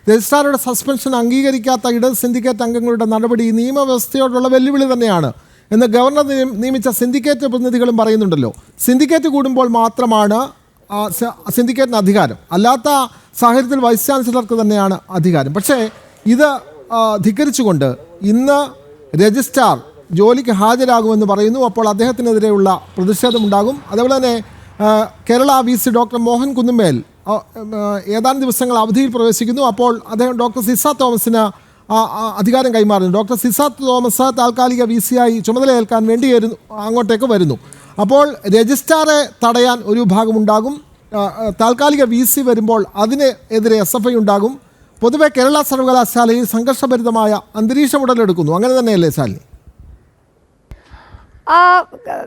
രജിസ്ട്രാറുടെ suspension അംഗീകരിക്കാത്ത ഇടത് syndicate അംഗങ്ങളുടെ നടപടി നിയമവ്യവസ്ഥയോടുള്ള വെല്ലുവിളി തന്നെയാണ് എന്ന് ഗവർണർ നിയമിച്ച സിൻഡിക്കേറ്റ് പ്രതിനിധികളും പറയുന്നുണ്ടല്ലോ. സിൻഡിക്കേറ്റ് കൂടുമ്പോൾ മാത്രമാണ് സിൻഡിക്കേറ്റിന് അധികാരം, അല്ലാത്ത സാഹചര്യത്തിൽ വൈസ് ചാൻസലർക്ക് തന്നെയാണ് അധികാരം. പക്ഷേ ഇത് ധിക്കരിച്ചുകൊണ്ട് ഇന്ന് രജിസ്ട്രാർ ജോലിക്ക് ഹാജരാകുമെന്ന് പറയുന്നു. അപ്പോൾ അദ്ദേഹത്തിനെതിരെയുള്ള പ്രതിഷേധമുണ്ടാകും. അതേപോലെ തന്നെ കേരള VC ഡോക്ടർ മോഹൻ കുന്നുമേൽ ഏതാനും ദിവസങ്ങൾ അവധിയിൽ പ്രവേശിക്കുന്നു. അപ്പോൾ അദ്ദേഹം ഡോക്ടർ സിസ തോമസിന് അധികാരം കൈമാറുന്നു. ഡോക്ടർ സിസ തോമസ് താൽക്കാലിക VC ആയി ചുമതലയേൽക്കാൻ വേണ്ടി അങ്ങോട്ടേക്ക് വരുന്നു. അപ്പോൾ രജിസ്ട്രാറെ തടയാൻ ഒരു വിഭാഗമുണ്ടാകും. താൽക്കാലിക VC വരുമ്പോൾ അതിനെതിരെ SFI ഉണ്ടാകും. പൊതുവെ കേരള സർവകലാശാലയിൽ സംഘർഷഭരിതമായ അന്തരീക്ഷം ഉടലെടുക്കുന്നു. അങ്ങനെ തന്നെയല്ലേ ശാലിനി?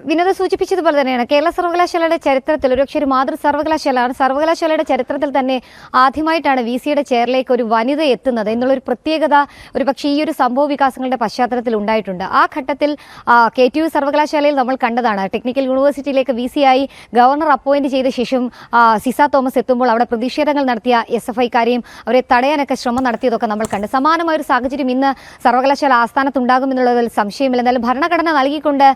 വിനോദ സൂചിപ്പിച്ചതുപോലെ തന്നെയാണ് കേരള സർവകലാശാലയുടെ ചരിത്രത്തിൽ ഒരുപക്ഷെ ഒരു മാതൃ സർവകലാശാലയാണ്. സർവകലാശാലയുടെ ചരിത്രത്തിൽ തന്നെ ആദ്യമായിട്ടാണ് VCയുടെ ചെയറിലേക്ക് ഒരു വനിത എത്തുന്നത് എന്നുള്ളൊരു പ്രത്യേകത ഒരുപക്ഷെ ഈ ഒരു സംഭവ വികാസങ്ങളുടെ പശ്ചാത്തലത്തിൽ ഉണ്ടായിട്ടുണ്ട്. ആ ഘട്ടത്തിൽ KTU സർവകലാശാലയിൽ നമ്മൾ കണ്ടതാണ്. ടെക്നിക്കൽ യൂണിവേഴ്സിറ്റിയിലേക്ക് VC ആയി ഗവർണർ അപ്പോയിന്റ് ചെയ്ത ശേഷം സിസ തോമസ് എത്തുമ്പോൾ അവിടെ പ്രതിഷേധങ്ങൾ നടത്തിയ SFIക്കാരെയും അവരെ തടയാനൊക്കെ ശ്രമം നടത്തിയതൊക്കെ നമ്മൾ കണ്ട്. സമാനമായ ഒരു സാഹചര്യം ഇന്ന് സർവകലാശാല ആസ്ഥാനത്തുണ്ടാകുമെന്നുള്ളതിൽ സംശയമില്ല. എന്തായാലും ഭരണഘടന നൽകിക്കൊണ്ട്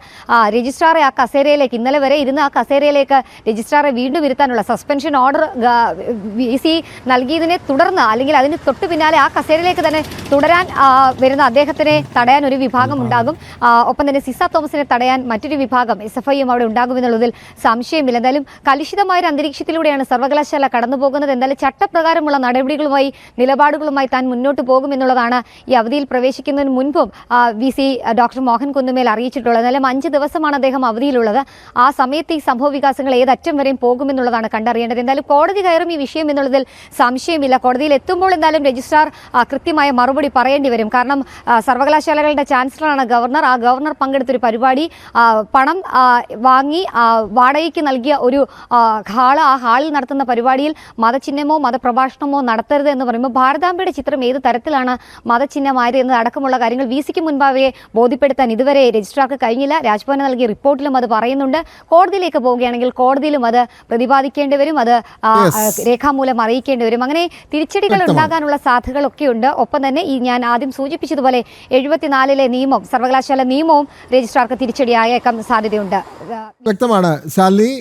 രജിസ്ട്രാറെ ആ കസേരയിലേക്ക് ഇന്നലെ വരെ ഇരുന്ന് ആ കസേരയിലേക്ക് രജിസ്ട്രാറെ വീണ്ടും ഇരുത്താനുള്ള സസ്പെൻഷൻ ഓർഡർ VC നൽകിയതിനെ തുടർന്ന് അല്ലെങ്കിൽ അതിന് തൊട്ടു പിന്നാലെ ആ കസേരയിലേക്ക് തന്നെ തുടരാൻ വരുന്ന അദ്ദേഹത്തിനെ തടയാൻ ഒരു വിഭാഗം ഉണ്ടാകും. ഒപ്പം തന്നെ സിസ തോമസിനെ തടയാൻ മറ്റൊരു വിഭാഗം SFIയും അവിടെ ഉണ്ടാകുമെന്നുള്ളതിൽ സംശയമില്ല. എന്തായാലും കലുഷിതമായ അന്തരീക്ഷത്തിലൂടെയാണ് സർവകലാശാല കടന്നു പോകുന്നത്. എന്തായാലും ചട്ടപ്രകാരമുള്ള നടപടികളുമായി നിലപാടുകളുമായി താൻ മുന്നോട്ട് പോകുമെന്നുള്ളതാണ് ഈ അവധിയിൽ പ്രവേശിക്കുന്നതിന് മുൻപും VC ഡോക്ടർ മോഹൻ കുന്നുമേൽ അറിയിച്ചിട്ടുള്ളത്. എന്നാലും 5 ദിവസമാണ് അദ്ദേഹം അവധിയിലുള്ളത്. ആ സമയത്ത് ഈ സംഭവ വികാസങ്ങൾ ഏതറ്റം വരെയും പോകുമെന്നുള്ളതാണ് കണ്ടറിയേണ്ടത്. എന്തായാലും കോടതി കയറും ഈ വിഷയം എന്നുള്ളതിൽ സംശയമില്ല. കോടതിയിൽ എത്തുമ്പോൾ എന്തായാലും രജിസ്ട്രാർ കൃത്യമായ മറുപടി പറയേണ്ടി വരും. കാരണം സർവകലാശാലകളുടെ ചാൻസലറാണ് ഗവർണർ. ആ ഗവർണർ പങ്കെടുത്തൊരു പരിപാടി പണം വാങ്ങി വാടകയ്ക്ക് നൽകിയ ഒരു ഹാള്, ആ ഹാളിൽ നടത്തുന്ന പരിപാടിയിൽ മതചിഹ്നമോ മതപ്രഭാഷണമോ നടത്തരുത് എന്ന് പറയുമ്പോൾ ഭാരതാംബയുടെ ചിത്രം ഏത് തരത്തിലാണ് മതചിഹ്നമായത് എന്നത് അടക്കമുള്ള കാര്യങ്ങൾ VCക്ക് മുൻപാകെ ബോധ്യപ്പെടുത്താൻ ഇതുവരെ രജിസ്ട്രാർക്ക് കഴിഞ്ഞില്ല. രാജ്ഭവന് നൽകിയ റിപ്പോർട്ടിലും അത് പറയുന്നുണ്ട്. കോടതിയിലേക്ക് പോവുകയാണെങ്കിൽ കോടതിയിലും അത് പ്രതിപാദിക്കേണ്ടി വരും, അത് രേഖാമൂലം അറിയിക്കേണ്ടി വരും. അങ്ങനെ തിരിച്ചടികൾ ഉണ്ടാകാനുള്ള സാധ്യതകളൊക്കെ ഉണ്ട്. ഒപ്പം തന്നെ ഈ ഞാൻ ആദ്യം സൂചിപ്പിച്ചതുപോലെ 74-ലെ നിയമം, സർവകലാശാല നിയമവും രജിസ്ട്രാർക്ക് തിരിച്ചടിയായേക്കാൻ സാധ്യതയുണ്ട്. വ്യക്തമാണ് ശാലിനി.